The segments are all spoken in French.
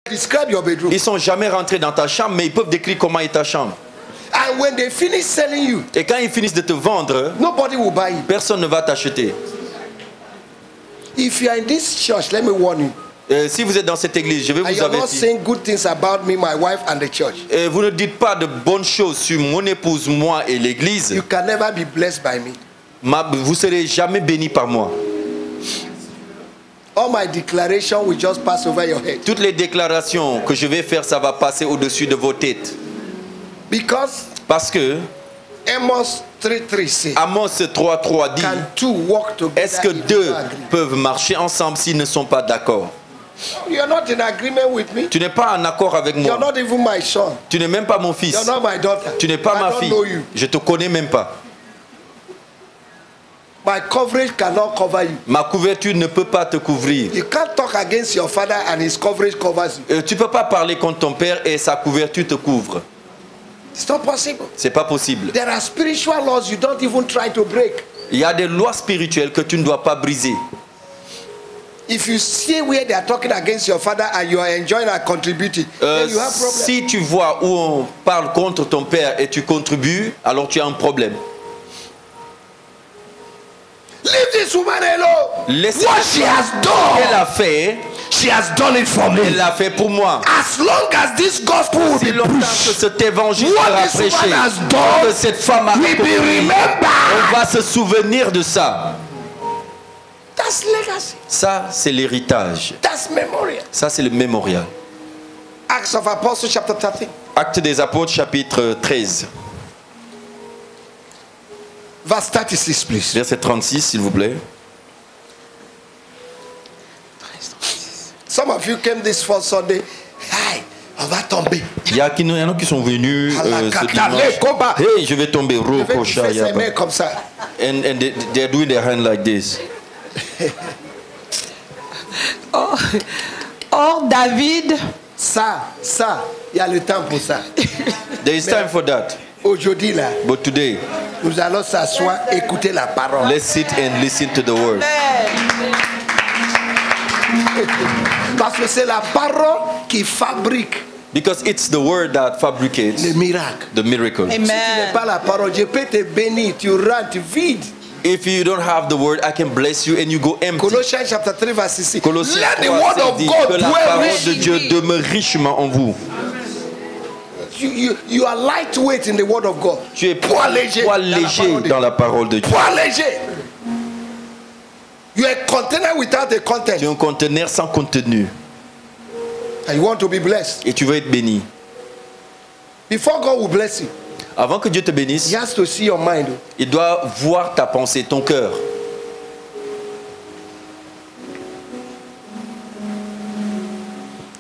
Describe your bedroom. Ils sont jamais rentrés dans ta chambre, mais ils peuvent décrire comment est ta chambre. And when they finish selling you, Et quand ils finissent de te vendre, nobody will buy it. personne ne va t'acheter. If you are in this church, let me warn you. Si vous êtes dans cette église, je vais And vous you're not avertir. saying good things about me, my wife, and the church. Vous ne dites pas de bonnes choses sur mon épouse, moi et l'église. You can never be blessed by me. Vous serez jamais béni par moi. All my declaration will just pass over your head. Toutes les déclarations que je vais faire, ça va passer au-dessus de vos têtes. Parce que Amos 3:3 says, Amos 3:3 dit, can two walk together est-ce que if deux they agree? peuvent marcher ensemble s'ils ne sont pas d'accord? You're not in agreement with me. Tu n'es pas en accord avec You're moi. not even my son. Tu n'es même pas mon fils. You're not my daughter. Tu n'es pas I ma don't fille. know you. Je te connais même pas. My coverage cannot cover you. Ma couverture ne peut pas te couvrir. You can't talk against your father and his coverage covers you. Tu peux pas parler contre ton père et sa couverture te couvre. It's not possible. C'est pas possible. There are spiritual laws you don't even try to break. Il y a des lois spirituelles que tu ne dois pas briser. If you see where they are talking against your father and you are enjoying and contributing, then you have problem. Si tu vois où on parle contre ton père et tu contribues, alors tu as un problème. Leave this woman alone. Laissez What she has qu'elle done, a fait, she has done it for me. elle l'a fait pour moi. As long as this gospel will Si be longtemps que preached, cet évangile what sera this prêché, woman has done que cette femme a will be accompli, on remembered. va se souvenir de ça. That's legacy. Ça, c'est l'héritage. That's memorial. Ça, c'est le mémorial. Acts of Apostles chapter 13. Actes des Apôtres, chapitre 13. Verse 36, please. Verset 36, s'il vous plaît. Some of you came this first Sunday. Hi, on va tomber. Il y en a qui sont venus ce dimanche. Hey, je vais tomber. Je vais Roko, te faire Shaya, ces mains comme ça. And they're doing their hand like this. Or David, Ça, il y a le temps pour ça. There is time for that. Aujourd'hui, là, But today, nous allons s'asseoir, écouter la parole. let's sit and listen to the word. Parce que c'est la parole qui fabrique Because it's the word that fabricates les miracles. the miracle. Si tu n'as pas la parole, je peux te bénir, tu rentres vide. If you don't have the word, I can bless you and you go empty. Colossiens chapitre 3, verset 6. Colossiens Let the 3, word c'est of dit God que la dwell parole rich de in Dieu you. demeure richement en vous. You are lightweight in the word of God. Tu es Poids léger dans la parole de Dieu. Poids léger. You are a container without a content. Tu es un conteneur sans contenu. And you want to be blessed. Et tu veux être béni. Before God will bless you, Avant que Dieu te bénisse, He has to see your mind. il doit voir ta pensée, ton cœur.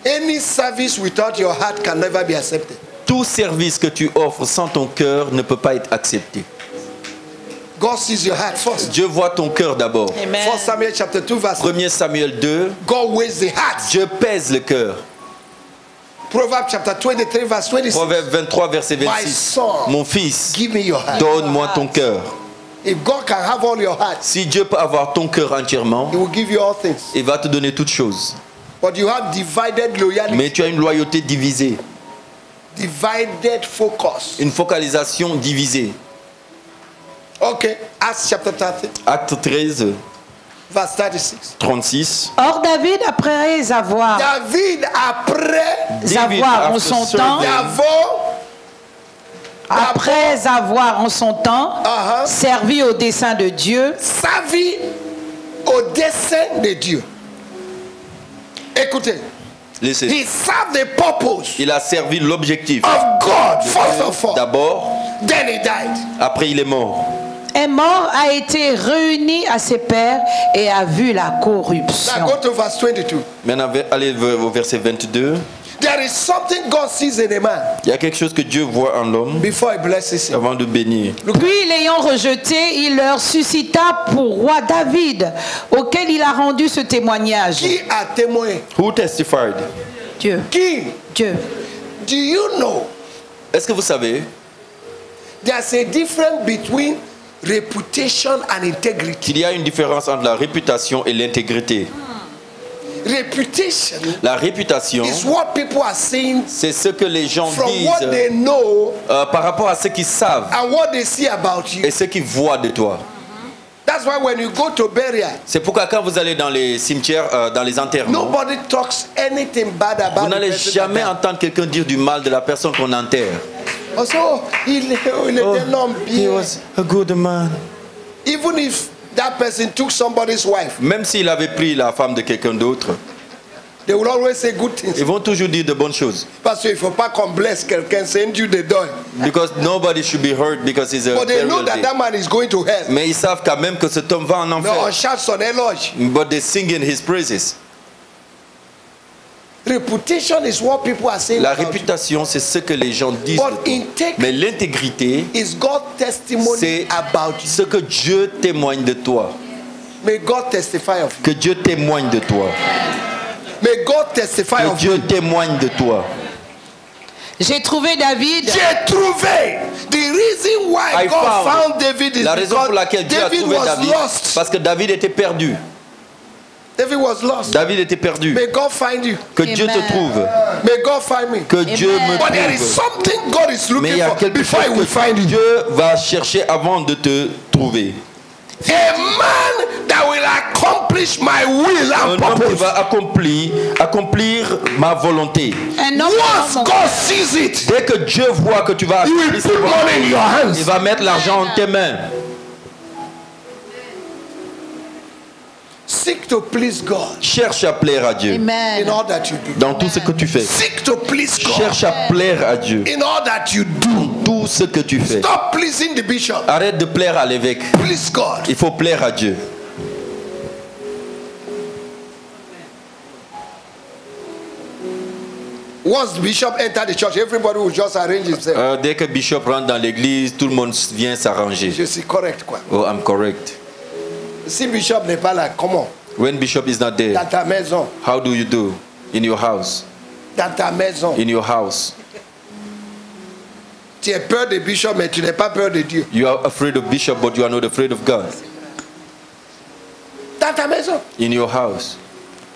Any service without your heart can never be accepted. Tout service que tu offres sans ton cœur ne peut pas être accepté. God sees your heart first. Dieu voit ton cœur d'abord. 1 Samuel chapter 2 verse 1 Samuel 2, God weighs the heart. Dieu pèse le cœur. Proverbs chapter 23 verse 26. Proverbe 23, verset My 26. son, Mon fils, give me your heart. donne-moi ton cœur. If God can have all your heart, Si Dieu peut avoir ton cœur entièrement, He will give you all things. il va te donner toutes choses. But you have divided loyalty, Mais tu as une loyauté divisée, divided focus. une focalisation divisée. Okay, Acts chapter 30 Acte 13, verse 36. 36. Or David, après avoir David après David, en after son serving, temps, d'abord en son temps, Uh-huh. servi au dessein de Dieu, sa vie au dessein de Dieu. Écoutez, Laissez. he served the purpose Il a servi l'objectif. of God first of all. D'abord, Then he died. après il est mort. est mort, a été réuni à ses pairs et a vu la Now corruption. go to verse 22. Maintenant, allez au verset 22. There is something God sees in a man Il y a quelque chose que Dieu voit en l'homme before he blesses him. avant de bénir. Puis, l'ayant rejeté, il leur suscita pour roi David, auquel il a rendu ce témoignage. Qui a témoin? Who testified? Dieu. Qui? Dieu. Do you know Est-ce que vous savez, there's a difference between reputation and integrity? qu'il y a une différence entre la réputation et l'intégrité? Reputation La réputation, is what people are saying c'est ce que les gens from disent what they know par rapport à ce qu'ils savent and what they see about you. et ce qu'ils voient de toi. That's why when you go to burial, C'est pourquoi quand vous allez dans les cimetières, dans les enterrements, nobody talks anything bad about vous n'allez the person jamais that died. entendre quelqu'un dire du mal de la personne qu'on enterre. Also, il était l'homme He bien. was a good man. Even if that person took somebody's wife, Même s'il avait pris la femme de quelqu'un d'autre, they will always say good things. ils vont toujours dire de bonnes choses. Parce qu'il ne faut pas qu'on blesse quelqu'un, c'est Dieu dedans. Because nobody should be hurt because he's a But they know burial that day. that man is going to hell. Mais ils savent quand même que cet homme va en Mais on enfer. chante son éloge. But they sing in his praises. Reputation is what people are saying La about you. réputation, c'est ce que les gens disent. But de toi. integrity Mais l'intégrité, is God's testimony c'est about you. ce que Dieu témoigne de toi. May God testify of you. Que Dieu témoigne de toi. May God testify Que of you. Dieu témoigne de toi. J'ai trouvé David. J'ai trouvé. The reason why I God found. found David is La raison because pour laquelle Dieu a David trouvé was David, lost. parce que David était perdu. David was lost. David était perdu. May God find you. Que Dieu te Amen. trouve. May God find me. Que Dieu me But there is trouve. something God is Mais il looking y a for quelque before chose He will find que you. Dieu va chercher avant de te trouver. A man that will accomplish my will Un and homme qui purpose. va accomplir ma volonté. Un homme Once God sees it, Dès que Dieu voit que tu vas He will accomplir ses put money in volontés, your hands. il va mettre l'argent en tes mains. Seek to please God Cherche à plaire à Dieu in Amen. all that you do. dans tout ce que tu fais. Seek to please God Cherche à plaire à Dieu in all that you do. dans tout ce que tu fais. Stop pleasing the bishop. Arrête de plaire à l'évêque. Please God. Il faut plaire à Dieu. Once the bishop entered the church, everybody will just arrange himself. Dès que Bishop rentre dans l'église, tout le monde vient s'arranger. Je suis correct, quoi. Oh, I'm correct. Si bishop n'est pas là, comment? When Bishop is not there, Dans ta maison. how do you do? In your house. Dans ta maison. In your house. Tu as peur de bishop, mais tu n'as pas peur de Dieu. You are afraid of Bishop, but you are not afraid of God. Dans ta maison. In your house.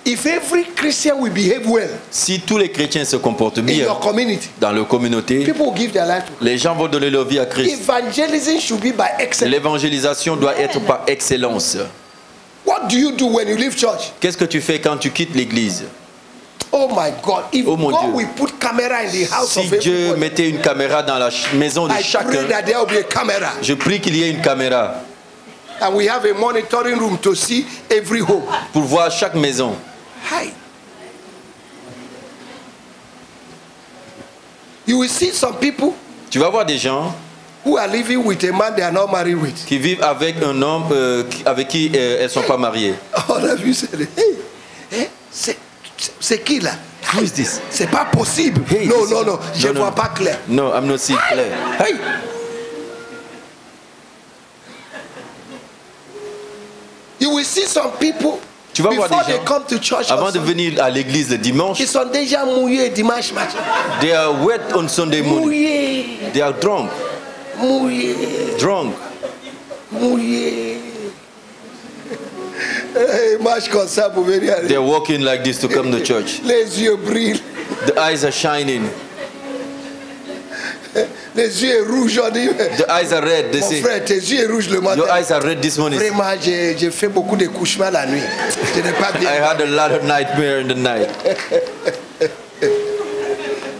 If every Christian will behave well Si tous les chrétiens se comportent in bien your community, dans leur communauté, people will give their life to les gens vont donner leur vie à Christ. Evangelism should be by excellence. L'évangélisation doit être par excellence. What do you do when you leave church? Qu'est-ce que tu fais quand tu quittes l'église? Oh my God! If Oh mon God Dieu. will put camera in the house Si of Dieu everybody, mettait une caméra dans la maison de I pray chacun, that there will be a camera, je prie qu'il y ait une caméra and we have a monitoring room to see every home. pour voir chaque maison. Hi. You will see some people Tu vas voir des gens who are living with a man they are not married with. qui vivent avec un homme avec qui elles ne sont pas mariées. On a vu, c'est qui là? Who is this? C'est pas possible. Hey, non, this non, is- non, je No, no. vois pas clair. No, I'm not seeing clear. Hey! You will see some people Tu vas voir before des they gens, come to church. avant on de Sunday, venir à l'église le dimanche, ils sont déjà mouillés dimanche matin. they are wet on Sunday morning. Mouillés, They are drunk. mouillés, mouillés. Hey, marche comme ça pour venir. They are walking like this to come to church. Les yeux brillent, The eyes are shining. les yeux rouges. On dit, The eyes are red. They mon say, frère, tes yeux rouges le matin. your eyes are red this morning. Vraiment, j'ai fait beaucoup de couchements la nuit. Je n'ai pas I bien. had a lot of nightmare in the night.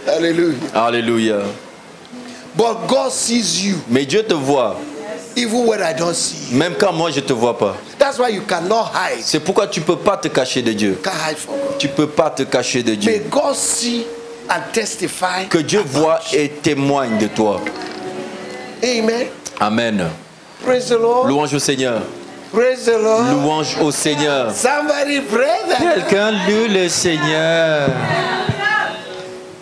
Alléluia. Hallelujah. But God sees you, Mais Dieu te voit, even when I don't see you. même quand moi je te vois pas. That's why you cannot hide. C'est pourquoi tu peux pas te cacher de Dieu. You can't hide from God. Tu peux pas te cacher de May Dieu. God see and testify. Que Dieu voit et témoigne de toi. Amen. Amen. Praise the Lord. Louange au Seigneur. Praise the Lord. Louange au Seigneur. Somebody pray that. Quelqu'un loue le Seigneur.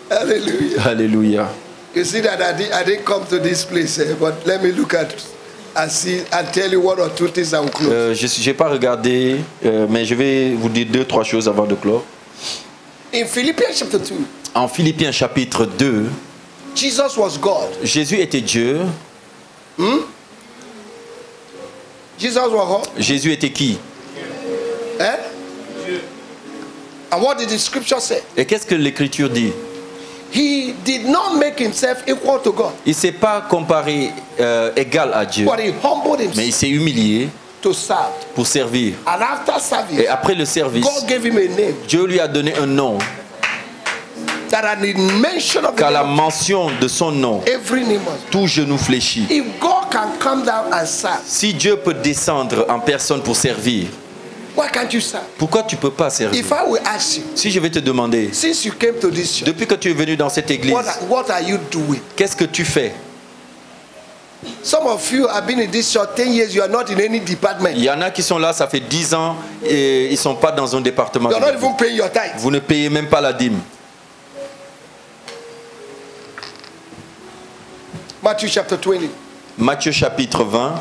Hallelujah. Alléluia. You see that I didn't come to this place, but let me look at and see and tell you one or two things I will close. Je n'ai pas regardé, mais je vais vous dire 2-3 choses avant de clore. In Philippians chapter 2, En Philippiens chapitre 2, Jesus was God. Jésus était Dieu. Jesus was God. Jésus était qui? Eh? And what did the scripture say? Et qu'est-ce que l'Écriture dit? He did not make himself equal to God. Il ne s'est pas comparé égal à Dieu, But he humbled mais himself il s'est humilié to serve. pour servir. And after service, Et après le service, God gave him a name. Dieu lui a donné un nom. That at the mention of the Qu'à la name, mention de son nom, every knee must. tout genou fléchit. If God can come down and serve, Si Dieu peut descendre en personne pour servir, why can't you serve? pourquoi tu ne peux pas servir? If I will ask you, Si je vais te demander, since you came to this church, depuis que tu es venu dans cette église, what are you doing? qu'est-ce que tu fais? Some of you have been in this church 10 years, you are not in any department. Il y en a qui sont là, ça fait 10 ans et ils ne sont pas dans un département. You are not even paying your tithe. Vous ne payez même pas la dîme. Matthew chapter 20. Matthieu chapitre 20.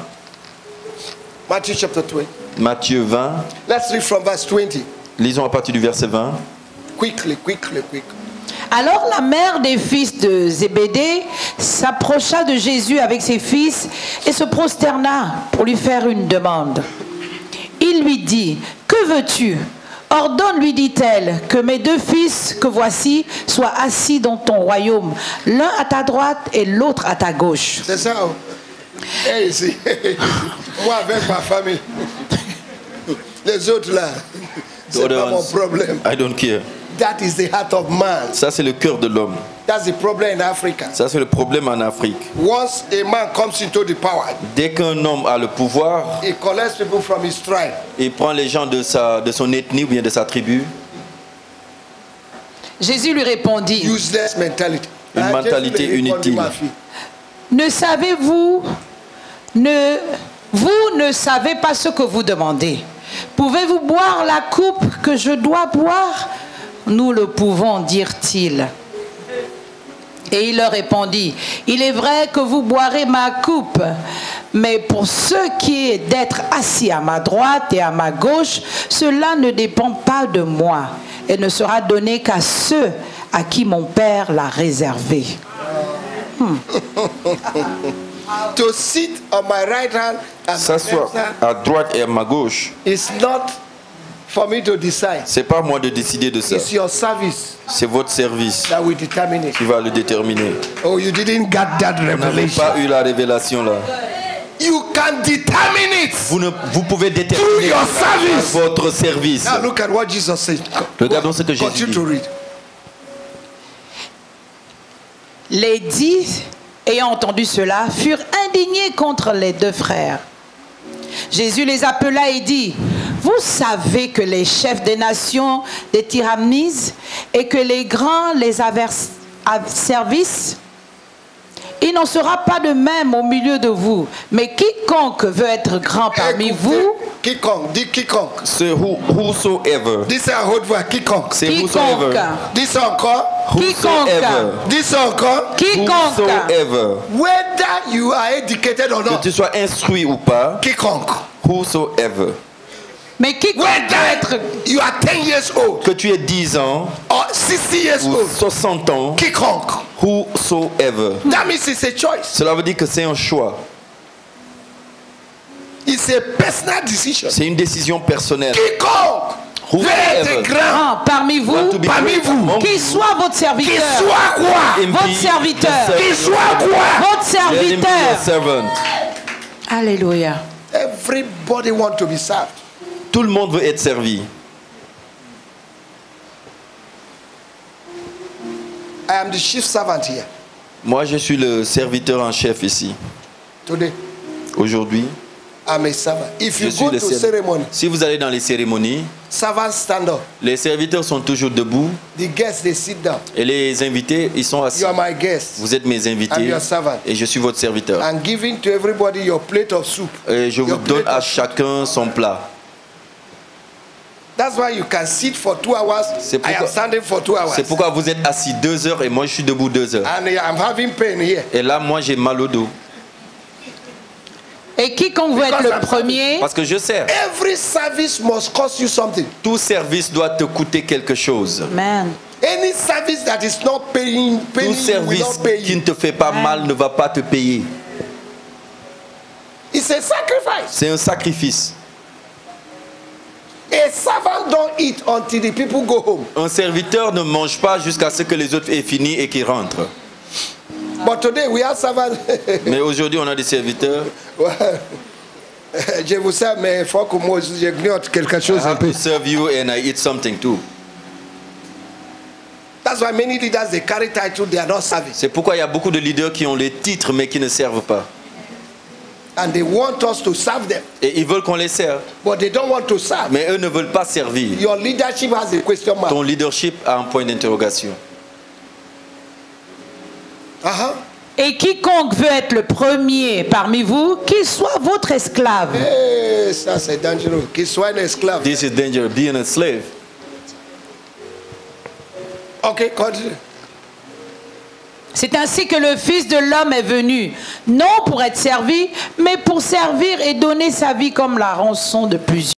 Matthew chapter 20. Matthieu 20. Let's read from verse 20. Lisons à partir du verset 20. Quickly. Alors la mère des fils de Zébédée s'approcha de Jésus avec ses fils et se prosterna pour lui faire une demande. Il lui dit, « Que veux-tu ? Ordonne, lui dit-elle, que mes deux fils que voici soient assis dans ton royaume, l'un à ta droite et l'autre à ta gauche. » C'est ça. Hey, ici. Moi avec ma famille. Les autres là, c'est pas mon problème. I don't care. That is the heart of man. Ça, c'est le cœur de l'homme. That's the problem in Africa. Ça, c'est le problème en Afrique. Once a man comes into the power, Dès qu'un homme a le pouvoir, he collects people from his tribe. il prend les gens de son ethnie ou bien de sa tribu. Jésus lui répondit, Useless mentality. Une mentalité inutile. ne savez-vous, vous ne savez pas ce que vous demandez. Pouvez-vous boire la coupe que je dois boire? Nous le pouvons, dirent-ils. Et il leur répondit, il est vrai que vous boirez ma coupe, mais pour ce qui est d'être assis à ma droite et à ma gauche, cela ne dépend pas de moi et ne sera donné qu'à ceux à qui mon Père l'a réservé. To sit on my right hand and S'asseoir à droite et à ma gauche, it's not for me to decide. c'est pas moi de décider de ça. It's your service C'est votre service that will determine it. qui va le déterminer. Oh, you didn't get that Vous n'avez revelation. pas eu la révélation là. You can determine it Vous pouvez through déterminer your service. votre service. Now look at what Jesus said. Regardons ce que Jésus Continue dit. to read. Les 10, ayant entendu cela, furent indignés contre les deux frères. Jésus les appela et dit, « Vous savez que les chefs des nations les tyrannisent et que les grands les asservissent. Il n'en sera pas de même au milieu de vous, mais quiconque veut être grand parmi vous, Quiconque, dis quiconque. C'est whosoever. Dis ça à haute voix, quiconque. C'est quiconque, whosoever. Dis ça encore. Whosoever. Dis ça encore. quiconque, Whosoever. Whether you are educated or Que not. tu sois instruit ou pas, Quiconque. whosoever. mais quiconque veut être... Whether you are 10 years old Que tu aies 10 ans or 60 years ou old. 60 ans, Quiconque. whosoever. That means it's a choice. Cela veut dire que c'est un choix. It's a personal decision. C'est une décision personnelle. Quiconque veut être Whosoever. grand. parmi vous, Want to be Parmi great vous. among qui you. soit votre Qu'il serviteur, soit quoi? votre serviteur, Qu'il soit quoi? votre Let him be your serviteur. servant. Alléluia. Everybody want to be served. Tout le monde veut être servi. I am the chief servant here Moi, je suis le serviteur en chef ici. today. Aujourd'hui, I'm a servant. If je you suis go le to serviteur. ceremony, Si vous allez dans les cérémonies, servants stand up. les serviteurs sont toujours debout The guests they sit down. et les invités, ils sont assis. You are my guest. Vous êtes mes I'm invités your servant. et je suis votre serviteur. I'm giving to everybody your plate of soup. Et je vous Your donne plate à of- chacun son plat. That's why you can sit for 2 hours. C'est I am pourquoi- standing for 2 hours. C'est pourquoi vous êtes assis 2 heures et moi je suis debout 2 heures. And I'm having pain here. Et là, moi j'ai mal au dos. Et quiconque veut être le premier, Parce que je sers. Every service must cost you something. Tout service doit te coûter quelque chose. Amen. Any service that is not paying Tout you will service not pay qui you. ne te fait pas mal ne va pas te payer. It's a sacrifice. C'est un sacrifice. A servant don't eat until the people go home. Un serviteur ne mange pas jusqu'à ce que les autres aient fini et qu'ils rentrent. But today we have servants. Mais aujourd'hui, on a des serviteurs. Je vous sers, mais il faut que moi j'ignore quelque chose I un have peu. to serve you and I eat something too. That's why many leaders they carry title, they are not serving. C'est pourquoi il y a beaucoup de leaders qui ont les titres mais qui ne servent pas. And they want us to serve them. Et ils veulent qu'on les serve. But they don't want to serve. Mais eux ne veulent pas servir. Your leadership has a question mark. Ton leadership a un point d'interrogation. Et quiconque veut être le premier parmi vous, qu'il soit votre esclave. Hey, ça c'est dangereux. Qu'il soit un esclave. This is dangerous, being a slave. Okay, continue. C'est ainsi que le Fils de l'homme est venu, non pour être servi, mais pour servir et donner sa vie comme la rançon de plusieurs.